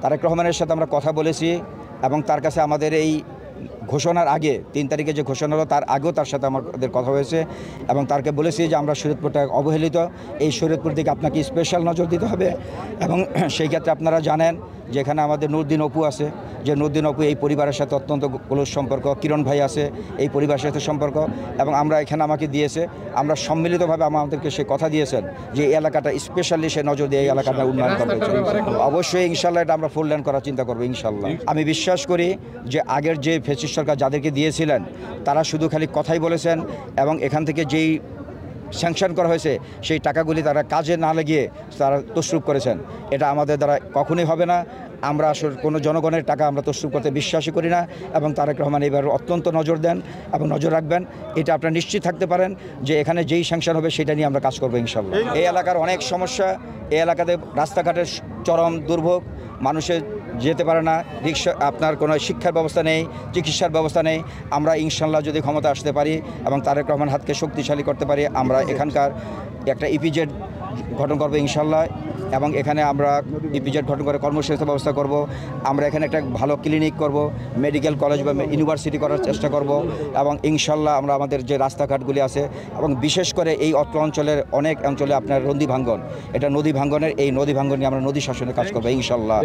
তারেক রহমানের সাথে আমরা কথা বলেছি এবং তার কাছে আমাদের এই ঘোষণার আগে 3 তারিখে যে ঘোষণা হলো তার আগেও তার সাথে আমাদের কথা হয়েছে এবং তাকে বলেছি যে আমরা শরীয়তপুরটা অবহেলিত, এই শরীয়তপুর দিকে আপনাকে স্পেশাল নজর দিতে হবে। এবং সেই ক্ষেত্রে আপনারা জানেন যে এখানে আমাদের নুরুদ্দিন অপু আছে, যে নুরুদ্দিন অপু এই পরিবারের সাথে অত্যন্ত ক্লোজ সম্পর্ক, কিরণ ভাই আছে এই পরিবারের সাথে সম্পর্ক, এবং আমরা এখানে আমাকে দিয়েছে, আমরা সম্মিলিতভাবে আমাদেরকে সে কথা দিয়েছেন যে এই এলাকাটা স্পেশালি সে নজর দিয়ে এই এলাকাটা উন্নয়ন করতে চাই। অবশ্যই ইনশাল্লাহ এটা আমরা ফুল ল্যান্ড করার চিন্তা করবো ইনশাল্লাহ। আমি বিশ্বাস করি যে আগের যে ফ্যাসিস্ট সরকার যাদেরকে দিয়েছিলেন তারা শুধু খালি কথাই বলেছেন এবং এখান থেকে যেই স্যাংশন করা হয়েছে সেই টাকাগুলি তারা কাজে না লাগিয়ে তারা তসরুপ করেছেন। এটা আমাদের দ্বারা কখনোই হবে না। আমরা আসলে কোনো জনগণের টাকা আমরা তসরুপ করতে বিশ্বাসই করি না এবং তারেক রহমান এবার অত্যন্ত নজর দেন এবং নজর রাখবেন। এটা আপনারা নিশ্চিত থাকতে পারেন যে এখানে যেই স্যাংশন হবে সেটা নিয়ে আমরা কাজ করবো ইনশাল্লাহ। এই এলাকার অনেক সমস্যা, এই এলাকাতে রাস্তাঘাটের চরম দুর্ভোগ, মানুষের যেতে পারে না, রিক্সা, আপনার কোনো শিক্ষার ব্যবস্থা নেই, চিকিৎসার ব্যবস্থা নেই। আমরা ইনশাল্লাহ যদি ক্ষমতা আসতে পারি এবং তারেক রহমান হাতকে শক্তিশালী করতে পারি, আমরা এখানকার একটা ইপিজেড গঠন করবো ইনশাল্লাহ এবং এখানে আমরা ইপিজেড গঠন করে কর্মসংস্থান ব্যবস্থা করব। আমরা এখানে একটা ভালো ক্লিনিক করব, মেডিকেল কলেজ বা ইউনিভার্সিটি করার চেষ্টা করব এবং ইনশাল্লাহ আমরা আমাদের যে রাস্তাঘাটগুলি আছে এবং বিশেষ করে এই অত্র অঞ্চলের অনেক অঞ্চলে আপনার নদী ভাঙ্গন, এটা নদী ভাঙ্গনের, এই নদী ভাঙ্গন নিয়ে আমরা নদী শাসনের কাজ করবো ইনশাল্লাহ।